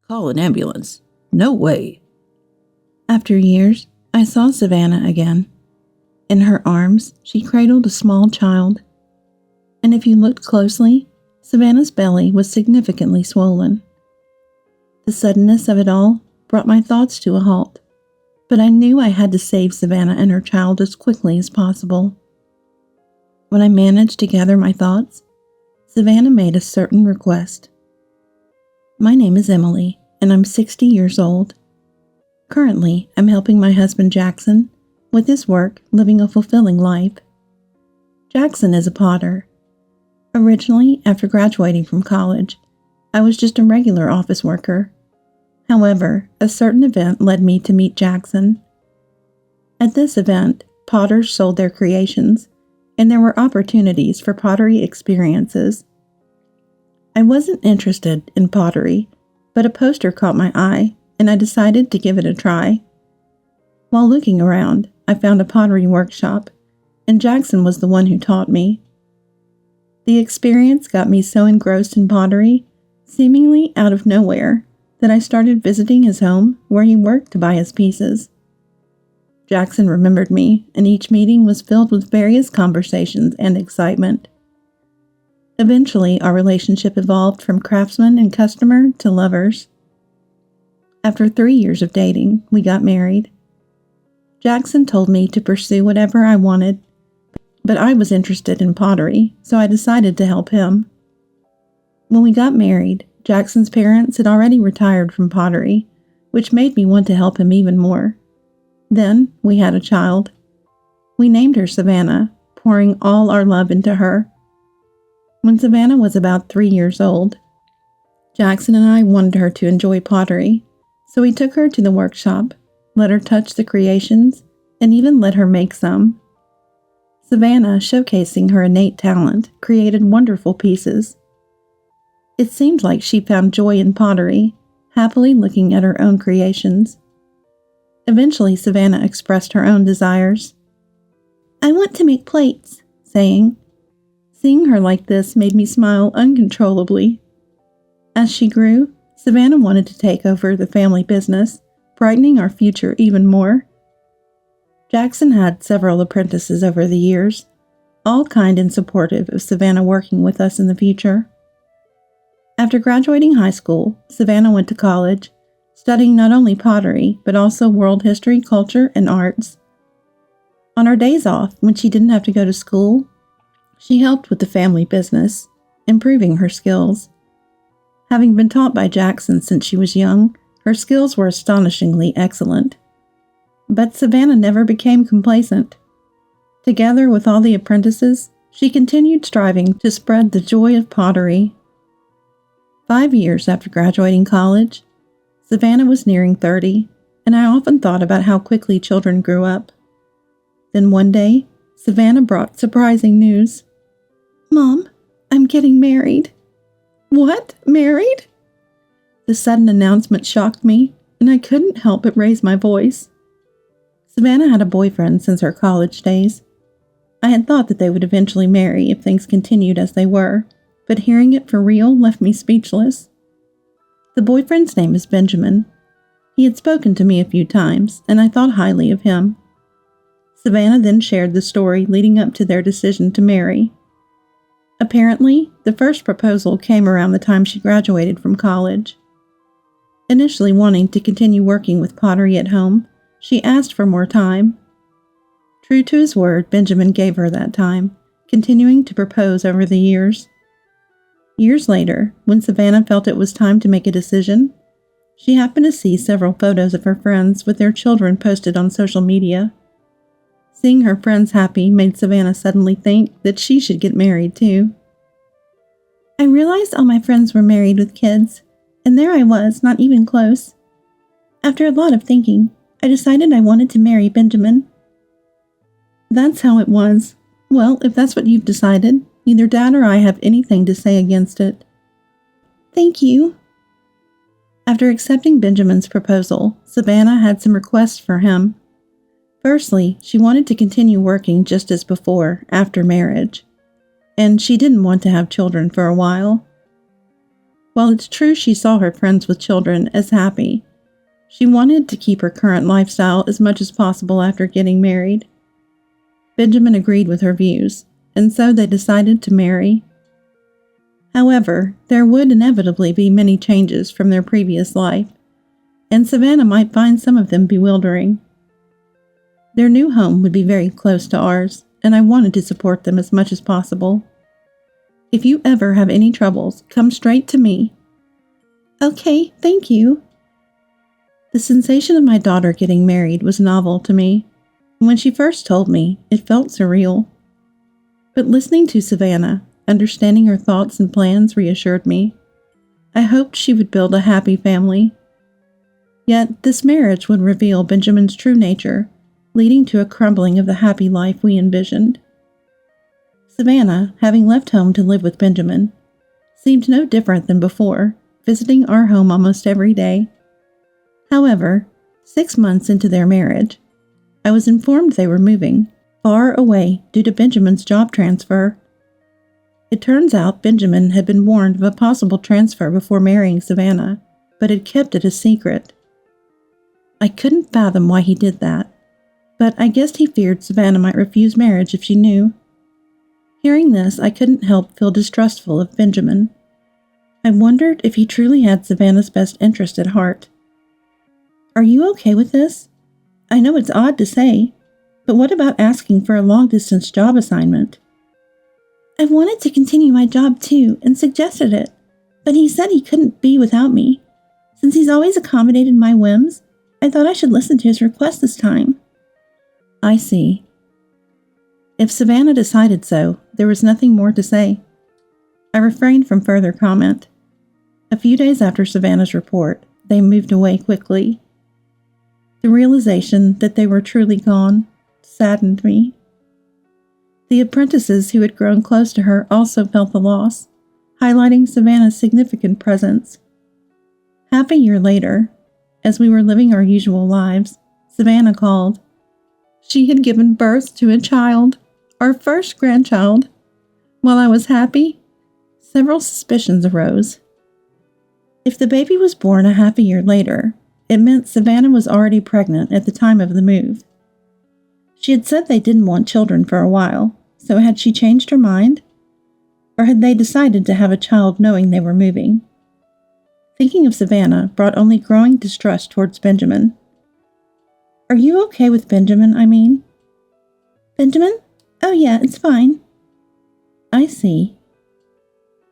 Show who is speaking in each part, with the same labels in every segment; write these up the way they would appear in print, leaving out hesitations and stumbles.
Speaker 1: Call an ambulance. No way.
Speaker 2: After years, I saw Savannah again. In her arms, she cradled a small child. And if you looked closely, Savannah's belly was significantly swollen. The suddenness of it all brought my thoughts to a halt, but I knew I had to save Savannah and her child as quickly as possible. When I managed to gather my thoughts, Savannah made a certain request. My name is Emily, and I'm 60 years old. Currently, I'm helping my husband Jackson with his work, living a fulfilling life. Jackson is a potter. Originally, after graduating from college, I was just a regular office worker. However, a certain event led me to meet Jackson. At this event, potters sold their creations, and there were opportunities for pottery experiences. I wasn't interested in pottery, but a poster caught my eye, and I decided to give it a try. While looking around, I found a pottery workshop, and Jackson was the one who taught me. The experience got me so engrossed in pottery, seemingly out of nowhere, that I started visiting his home where he worked to buy his pieces. Jackson remembered me, and each meeting was filled with various conversations and excitement. Eventually, our relationship evolved from craftsman and customer to lovers. After 3 years of dating, we got married. Jackson told me to pursue whatever I wanted, but I was interested in pottery, so I decided to help him. When we got married, Jackson's parents had already retired from pottery, which made me want to help him even more. Then, we had a child. We named her Savannah, pouring all our love into her. When Savannah was about 3 years old, Jackson and I wanted her to enjoy pottery, so we took her to the workshop, let her touch the creations, and even let her make some. Savannah, showcasing her innate talent, created wonderful pieces. It seemed like she found joy in pottery, happily looking at her own creations. Eventually, Savannah expressed her own desires. "I want to make plates," saying. Seeing her like this made me smile uncontrollably. As she grew, Savannah wanted to take over the family business, brightening our future even more. Jackson had several apprentices over the years, all kind and supportive of Savannah working with us in the future. After graduating high school, Savannah went to college, studying not only pottery, but also world history, culture, and arts. On her days off, when she didn't have to go to school, she helped with the family business, improving her skills. Having been taught by Jackson since she was young, her skills were astonishingly excellent. But Savannah never became complacent. Together with all the apprentices, she continued striving to spread the joy of pottery. 5 years after graduating college, Savannah was nearing 30, and I often thought about how quickly children grew up. Then one day, Savannah brought surprising news. "Mom, I'm getting married." "What? Married?" The sudden announcement shocked me, and I couldn't help but raise my voice. Savannah had a boyfriend since her college days. I had thought that they would eventually marry if things continued as they were, but hearing it for real left me speechless. The boyfriend's name is Benjamin. He had spoken to me a few times, and I thought highly of him. Savannah then shared the story leading up to their decision to marry. Apparently, the first proposal came around the time she graduated from college. Initially wanting to continue working with pottery at home, she asked for more time. True to his word, Benjamin gave her that time, continuing to propose over the years. Years later, when Savannah felt it was time to make a decision, she happened to see several photos of her friends with their children posted on social media. Seeing her friends happy made Savannah suddenly think that she should get married too. "I realized all my friends were married with kids, and there I was, not even close. After a lot of thinking, I decided I wanted to marry Benjamin." "That's how it was. Well, if that's what you've decided, neither Dad or I have anything to say against it." "Thank you." After accepting Benjamin's proposal, Savannah had some requests for him. Firstly, she wanted to continue working just as before, after marriage, and she didn't want to have children for a while. While it's true she saw her friends with children as happy, she wanted to keep her current lifestyle as much as possible after getting married. Benjamin agreed with her views, and so they decided to marry. However, there would inevitably be many changes from their previous life, and Savannah might find some of them bewildering. Their new home would be very close to ours, and I wanted to support them as much as possible. If you ever have any troubles, come straight to me. Okay, thank you. The sensation of my daughter getting married was novel to me. When she first told me, it felt surreal. But listening to Savannah, understanding her thoughts and plans reassured me. I hoped she would build a happy family. Yet this marriage would reveal Benjamin's true nature, leading to a crumbling of the happy life we envisioned. Savannah, having left home to live with Benjamin, seemed no different than before, visiting our home almost every day. However, 6 months into their marriage, I was informed they were moving far away due to Benjamin's job transfer. It turns out Benjamin had been warned of a possible transfer before marrying Savannah, but had kept it a secret. I couldn't fathom why he did that, but I guessed he feared Savannah might refuse marriage if she knew. Hearing this, I couldn't help feel distrustful of Benjamin. I wondered if he truly had Savannah's best interest at heart. Are you okay with this? I know it's odd to say, but what about asking for a long-distance job assignment? I wanted to continue my job too and suggested it, but he said he couldn't be without me. Since he's always accommodated my whims, I thought I should listen to his request this time. I see. If Savannah decided so, there was nothing more to say. I refrained from further comment. A few days after Savannah's report, they moved away quickly. The realization that they were truly gone saddened me. The apprentices who had grown close to her also felt the loss, highlighting Savannah's significant presence. Half a year later, as we were living our usual lives, Savannah called. She had given birth to a child, our first grandchild. While I was happy, several suspicions arose. If the baby was born a half a year later, it meant Savannah was already pregnant at the time of the move. She had said they didn't want children for a while, so had she changed her mind? Or had they decided to have a child knowing they were moving? Thinking of Savannah brought only growing distrust towards Benjamin. Are you okay with Benjamin, I mean? Benjamin? Oh yeah, it's fine. I see.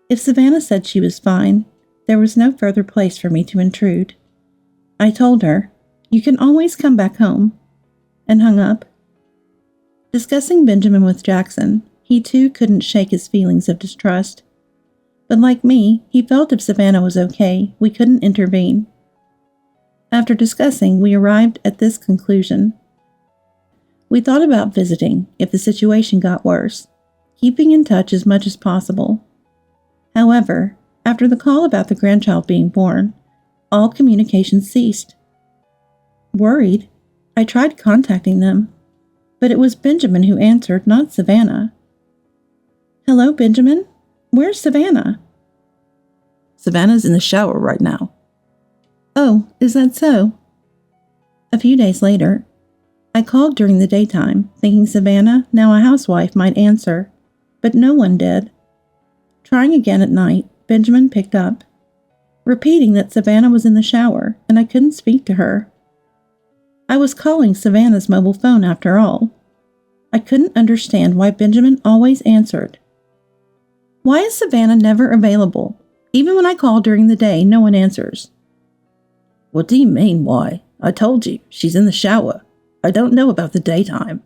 Speaker 2: If Savannah said she was fine, there was no further place for me to intrude. I told her, "You can always come back home," and hung up. Discussing Benjamin with Jackson, he too couldn't shake his feelings of distrust. But like me, he felt if Savannah was okay, we couldn't intervene. After discussing, we arrived at this conclusion. We thought about visiting if the situation got worse, keeping in touch as much as possible. However, after the call about the grandchild being born, all communication ceased. Worried, I tried contacting them, but it was Benjamin who answered, not Savannah. Hello, Benjamin? Where's Savannah?
Speaker 1: Savannah's in the shower right now.
Speaker 2: Oh, is that so? A few days later, I called during the daytime, thinking Savannah, now a housewife, might answer, but no one did. Trying again at night, Benjamin picked up, repeating that Savannah was in the shower and I couldn't speak to her. I was calling Savannah's mobile phone after all. I couldn't understand why Benjamin always answered. Why is Savannah never available? Even when I call during the day, no one answers.
Speaker 1: What do you mean, why? I told you, she's in the shower. I don't know about the daytime.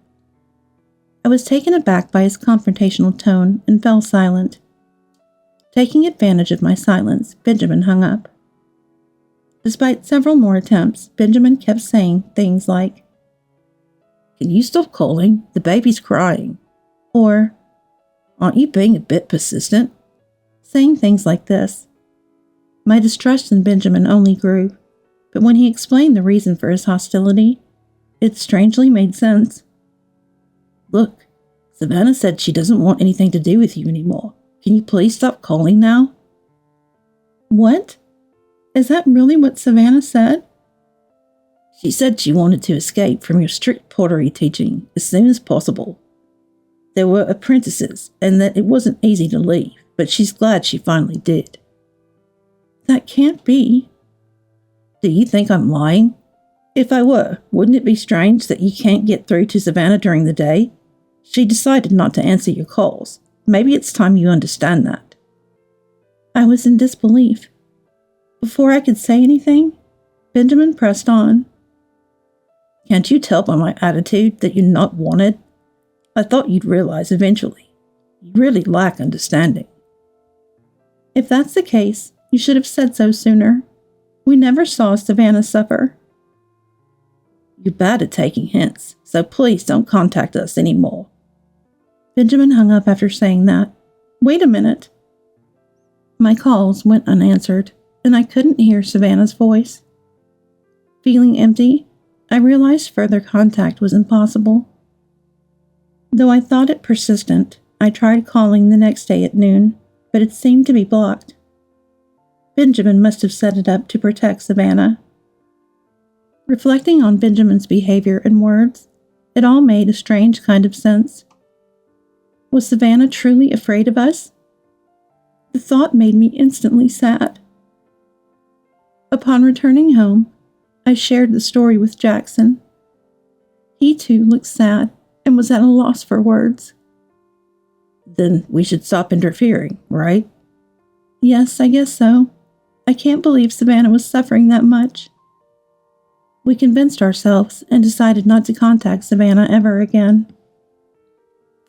Speaker 2: I was taken aback by his confrontational tone and fell silent. Taking advantage of my silence, Benjamin hung up. Despite several more attempts, Benjamin kept saying things like,
Speaker 1: Can you stop calling? The baby's crying.
Speaker 2: Or,
Speaker 1: Aren't you being a bit persistent?
Speaker 2: Saying things like this. My distrust in Benjamin only grew, but when he explained the reason for his hostility, it strangely made sense.
Speaker 1: Look, Savannah said she doesn't want anything to do with you anymore. Can you please stop calling now?
Speaker 2: What? Is that really what Savannah said?
Speaker 1: She said she wanted to escape from your strict pottery teaching as soon as possible. There were apprentices, and that it wasn't easy to leave, but she's glad she finally did.
Speaker 2: That can't be.
Speaker 1: Do you think I'm lying? If I were, wouldn't it be strange that you can't get through to Savannah during the day? She decided not to answer your calls. Maybe it's time you understand that.
Speaker 2: I was in disbelief. Before I could say anything, Benjamin pressed on.
Speaker 1: Can't you tell by my attitude that you're not wanted? I thought you'd realize eventually. You really lack understanding.
Speaker 2: If that's the case, you should have said so sooner. We never saw Savannah suffer.
Speaker 1: You're bad at taking hints, so please don't contact us anymore.
Speaker 2: Benjamin hung up after saying that. Wait a minute. My calls went unanswered, and I couldn't hear Savannah's voice. Feeling empty, I realized further contact was impossible. Though I thought it persistent, I tried calling the next day at noon, but it seemed to be blocked. Benjamin must have set it up to protect Savannah. Reflecting on Benjamin's behavior and words, it all made a strange kind of sense. Was Savannah truly afraid of us? The thought made me instantly sad. Upon returning home, I shared the story with Jackson. He too looked sad and was at a loss for words.
Speaker 1: Then we should stop interfering, right?
Speaker 2: Yes, I guess so. I can't believe Savannah was suffering that much. We convinced ourselves and decided not to contact Savannah ever again.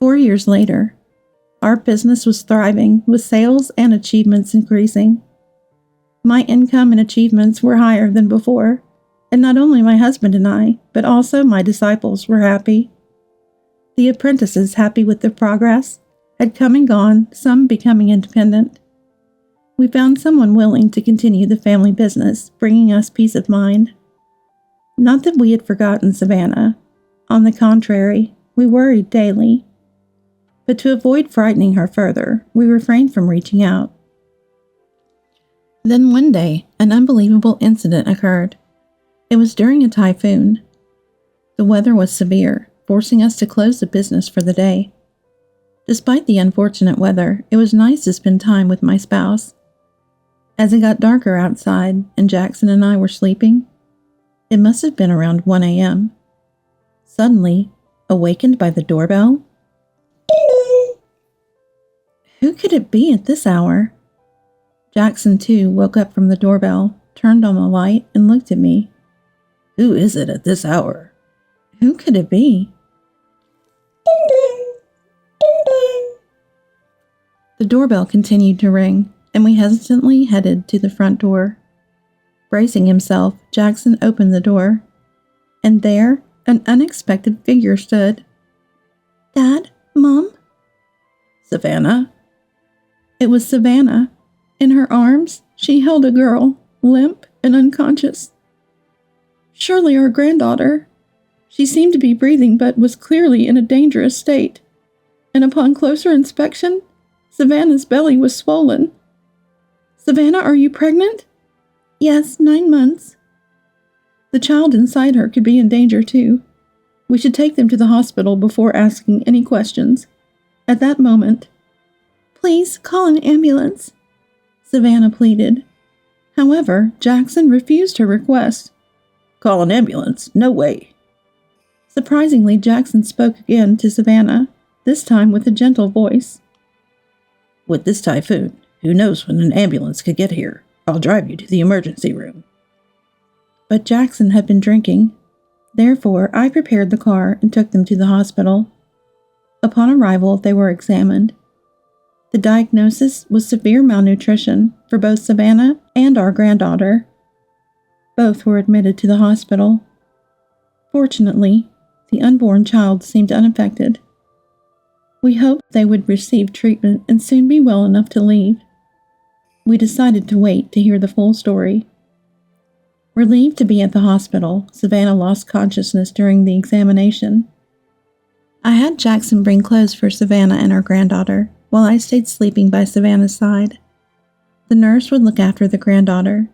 Speaker 2: 4 years later, our business was thriving with sales and achievements increasing. My income and achievements were higher than before, and not only my husband and I, but also my disciples were happy. The apprentices, happy with their progress, had come and gone, some becoming independent. We found someone willing to continue the family business, bringing us peace of mind. Not that we had forgotten Savannah. On the contrary, we worried daily. But to avoid frightening her further, we refrained from reaching out. Then one day, an unbelievable incident occurred. It was during a typhoon. The weather was severe, forcing us to close the business for the day. Despite the unfortunate weather, it was nice to spend time with my spouse. As it got darker outside and Jackson and I were sleeping, it must have been around 1 a.m. Suddenly, awakened by the doorbell. Who could it be at this hour? Jackson, too, woke up from the doorbell, turned on the light, and looked at me.
Speaker 1: Who is it at this hour?
Speaker 2: Who could it be? The doorbell continued to ring, and we hesitantly headed to the front door. Bracing himself, Jackson opened the door, and there an unexpected figure stood. Dad? Mom?
Speaker 1: Savannah?
Speaker 2: It was Savannah. In her arms, she held a girl, limp and unconscious. Surely our granddaughter. She seemed to be breathing but was clearly in a dangerous state, and upon closer inspection, Savannah's belly was swollen. Savannah, are you pregnant? Yes, 9 months. The child inside her could be in danger too. We should take them to the hospital before asking any questions. At that moment, please call an ambulance, Savannah pleaded. However, Jackson refused her request.
Speaker 1: Call an ambulance? No way.
Speaker 2: Surprisingly, Jackson spoke again to Savannah, this time with a gentle voice.
Speaker 1: With this typhoon, who knows when an ambulance could get here? I'll drive you to the emergency room.
Speaker 2: But Jackson had been drinking. Therefore, I prepared the car and took them to the hospital. Upon arrival, they were examined. The diagnosis was severe malnutrition for both Savannah and our granddaughter. Both were admitted to the hospital. Fortunately, the unborn child seemed unaffected. We hoped they would receive treatment and soon be well enough to leave. We decided to wait to hear the full story. Relieved to be at the hospital, Savannah lost consciousness during the examination. I had Jackson bring clothes for Savannah and our granddaughter, while I stayed sleeping by Savannah's side. The nurse would look after the granddaughter.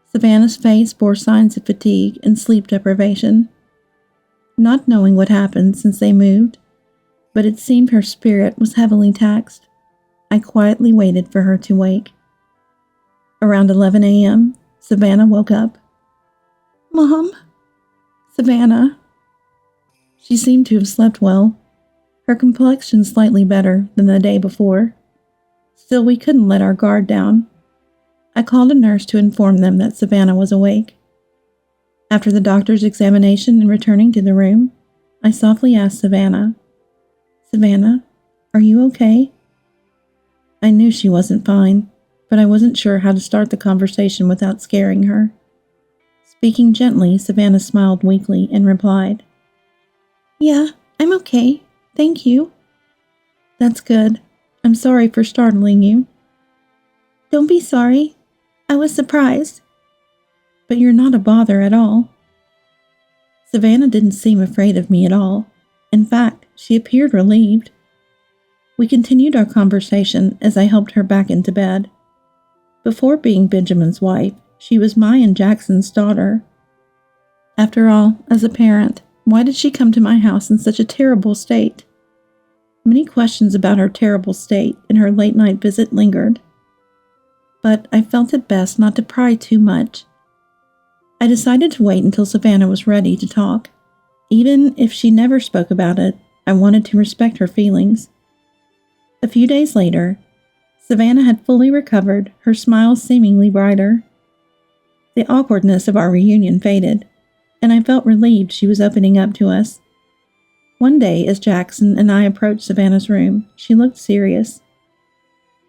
Speaker 2: Savannah's face bore signs of fatigue and sleep deprivation. Not knowing what happened since they moved, but it seemed her spirit was heavily taxed, I quietly waited for her to wake. Around 11 a.m., Savannah woke up. "Mom?" "Savannah." She seemed to have slept well, her complexion slightly better than the day before. Still, we couldn't let our guard down. I called a nurse to inform them that Savannah was awake. After the doctor's examination and returning to the room, I softly asked Savannah, "Savannah, are you okay?" I knew she wasn't fine, but I wasn't sure how to start the conversation without scaring her. Speaking gently, Savannah smiled weakly and replied, "Yeah, I'm okay, thank you." "That's good. I'm sorry for startling you." "Don't be sorry. I was surprised." "But you're not a bother at all." Savannah didn't seem afraid of me at all. In fact, she appeared relieved. We continued our conversation as I helped her back into bed. Before being Benjamin's wife, she was my and Jackson's daughter. After all, as a parent, why did she come to my house in such a terrible state? Many questions about her terrible state and her late-night visit lingered. But I felt it best not to pry too much. I decided to wait until Savannah was ready to talk. Even if she never spoke about it, I wanted to respect her feelings. A few days later, Savannah had fully recovered, her smile seemingly brighter. The awkwardness of our reunion faded, and I felt relieved she was opening up to us. One day, as Jackson and I approached Savannah's room, she looked serious.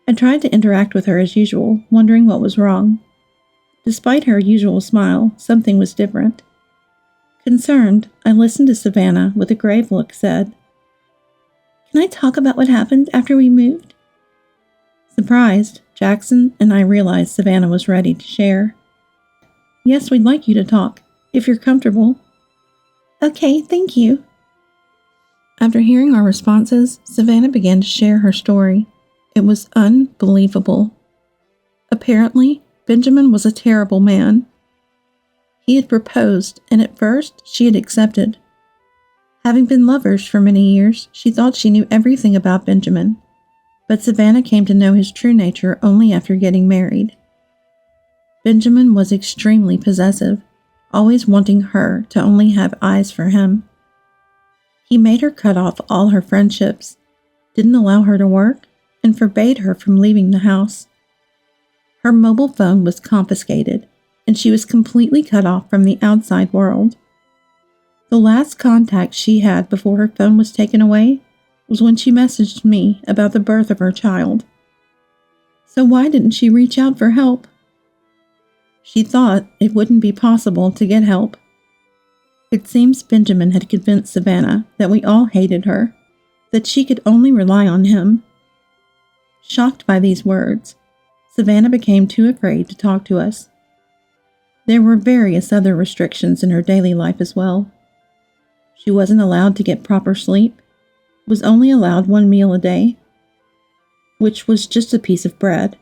Speaker 2: I tried to interact with her as usual, wondering what was wrong. Despite her usual smile, something was different. Concerned, I listened to Savannah with a grave look said, "Can I talk about what happened after we moved?" Surprised, Jackson and I realized Savannah was ready to share. "Yes, we'd like you to talk, if you're comfortable." "Okay, thank you." After hearing our responses, Savannah began to share her story. It was unbelievable. Apparently, Benjamin was a terrible man. He had proposed, and at first she had accepted. Having been lovers for many years, she thought she knew everything about Benjamin, but Savannah came to know his true nature only after getting married. Benjamin was extremely possessive, always wanting her to only have eyes for him. He made her cut off all her friendships, didn't allow her to work, and forbade her from leaving the house. Her mobile phone was confiscated, and she was completely cut off from the outside world. The last contact she had before her phone was taken away was when she messaged me about the birth of her child. So why didn't she reach out for help? She thought it wouldn't be possible to get help. It seems Benjamin had convinced Savannah that we all hated her, that she could only rely on him. Shocked by these words, Savannah became too afraid to talk to us. There were various other restrictions in her daily life as well. She wasn't allowed to get proper sleep, was only allowed 1 meal a day, which was just a piece of bread.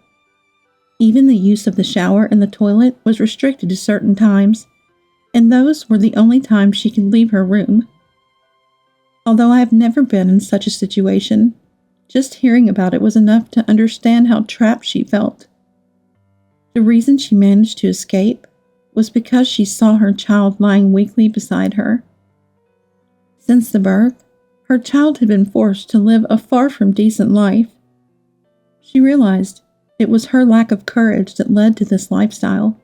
Speaker 2: Even the use of the shower and the toilet was restricted to certain times, and those were the only times she could leave her room. Although I have never been in such a situation, just hearing about it was enough to understand how trapped she felt. The reason she managed to escape was because she saw her child lying weakly beside her. Since the birth, her child had been forced to live a far from decent life. She realized it was her lack of courage that led to this lifestyle.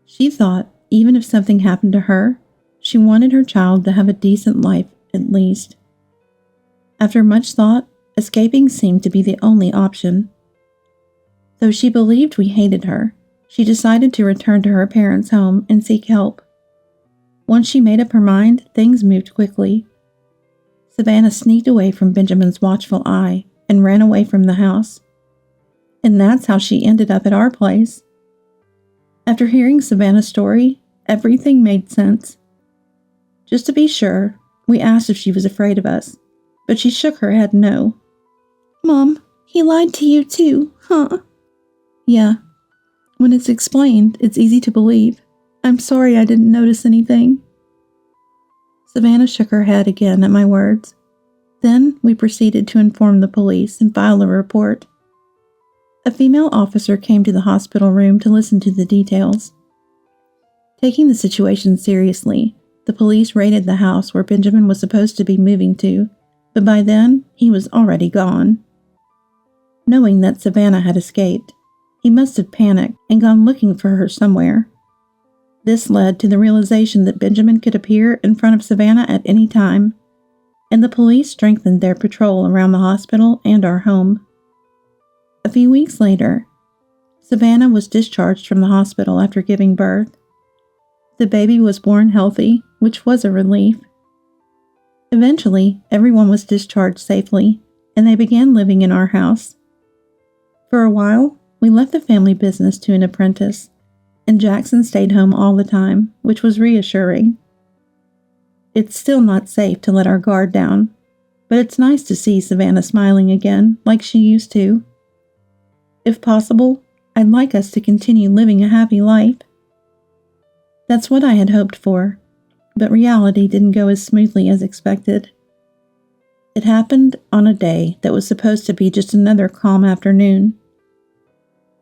Speaker 2: She thought even if something happened to her, she wanted her child to have a decent life at least. After much thought, escaping seemed to be the only option. Though she believed we hated her, she decided to return to her parents' home and seek help. Once she made up her mind, things moved quickly. Savannah sneaked away from Benjamin's watchful eye and ran away from the house. And that's how she ended up at our place. After hearing Savannah's story, everything made sense. Just to be sure, we asked if she was afraid of us, but she shook her head no. "Mom, he lied to you too, huh?" Yeah. When it's explained, it's easy to believe. I'm sorry I didn't notice anything. Savannah shook her head again at my words. Then we proceeded to inform the police and file a report. A female officer came to the hospital room to listen to the details. Taking the situation seriously, the police raided the house where Benjamin was supposed to be moving to, but by then he was already gone. Knowing that Savannah had escaped, he must have panicked and gone looking for her somewhere. This led to the realization that Benjamin could appear in front of Savannah at any time, and the police strengthened their patrol around the hospital and our home. A few weeks later, Savannah was discharged from the hospital after giving birth. The baby was born healthy, which was a relief. Eventually, everyone was discharged safely, and they began living in our house. For a while, we left the family business to an apprentice, and Jackson stayed home all the time, which was reassuring. It's still not safe to let our guard down, but it's nice to see Savannah smiling again like she used to. If possible, I'd like us to continue living a happy life. That's what I had hoped for, but reality didn't go as smoothly as expected. It happened on a day that was supposed to be just another calm afternoon.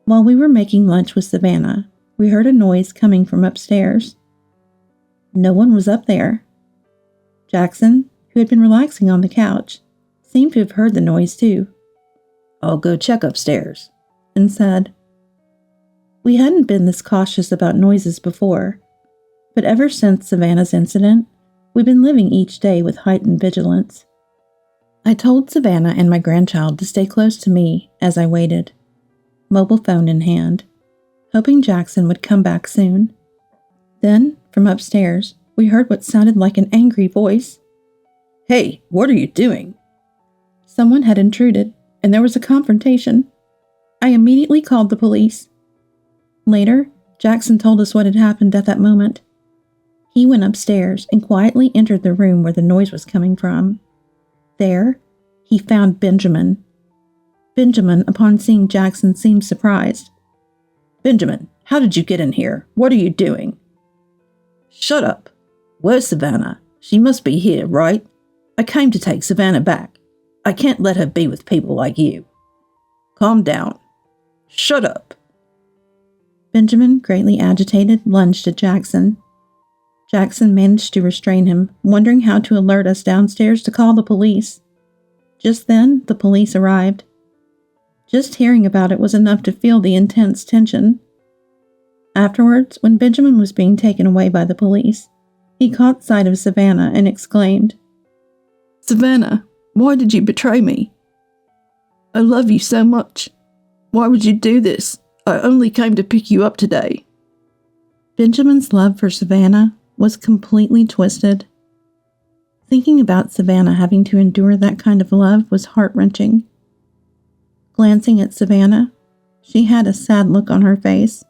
Speaker 2: While we were making lunch with Savannah, we heard a noise coming from upstairs. No one was up there. Jackson, who had been relaxing on the couch, seemed to have heard the noise too. "I'll go check upstairs," and said. We hadn't been this cautious about noises before, but ever since Savannah's incident, we've been living each day with heightened vigilance. I told Savannah and my grandchild to stay close to me as I waited, mobile phone in hand, hoping Jackson would come back soon. Then, from upstairs, we heard what sounded like an angry voice. "Hey, what are you doing?" Someone had intruded, and there was a confrontation. I immediately called the police. Later, Jackson told us what had happened at that moment. He went upstairs and quietly entered the room where the noise was coming from. There, he found Benjamin. Benjamin, upon seeing Jackson, seemed surprised. "Benjamin, how did you get in here? What are you doing?" "Shut up. Where's Savannah? She must be here, right? I came to take Savannah back. I can't let her be with people like you." "Calm down. Shut up." Benjamin, greatly agitated, lunged at Jackson. Jackson managed to restrain him, wondering how to alert us downstairs to call the police. Just then, the police arrived. Just hearing about it was enough to feel the intense tension. Afterwards, when Benjamin was being taken away by the police, he caught sight of Savannah and exclaimed, "Savannah, why did you betray me? I love you so much. Why would you do this? I only came to pick you up today." Benjamin's love for Savannah was completely twisted. Thinking about Savannah having to endure that kind of love was heart-wrenching. Glancing at Savannah, she had a sad look on her face.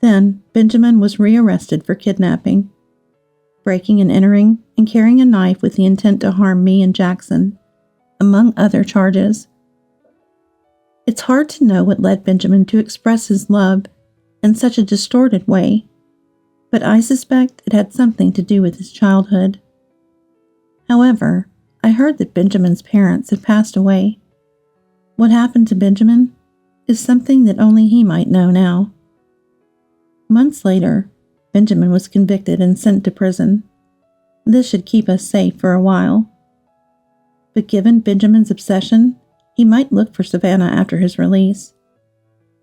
Speaker 2: Then Benjamin was rearrested for kidnapping, breaking and entering, and carrying a knife with the intent to harm me and Jackson, among other charges. It's hard to know what led Benjamin to express his love in such a distorted way, but I suspect it had something to do with his childhood. However, I heard that Benjamin's parents have passed away. What happened to Benjamin is something that only he might know now. Months later, Benjamin was convicted and sent to prison. This should keep us safe for a while. But given Benjamin's obsession, he might look for Savannah after his release.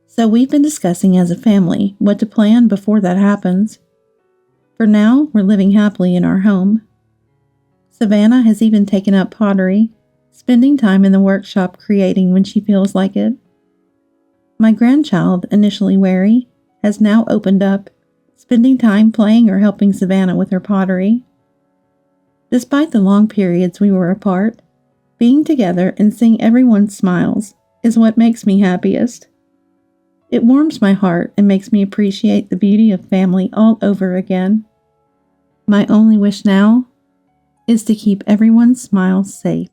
Speaker 2: So we've been discussing as a family what to plan before that happens. For now, we're living happily in our home. Savannah has even taken up pottery, spending time in the workshop creating when she feels like it. My grandchild, initially wary, has now opened up, spending time playing or helping Savannah with her pottery. Despite the long periods we were apart, being together and seeing everyone's smiles is what makes me happiest. It warms my heart and makes me appreciate the beauty of family all over again. My only wish now is to keep everyone's smiles safe.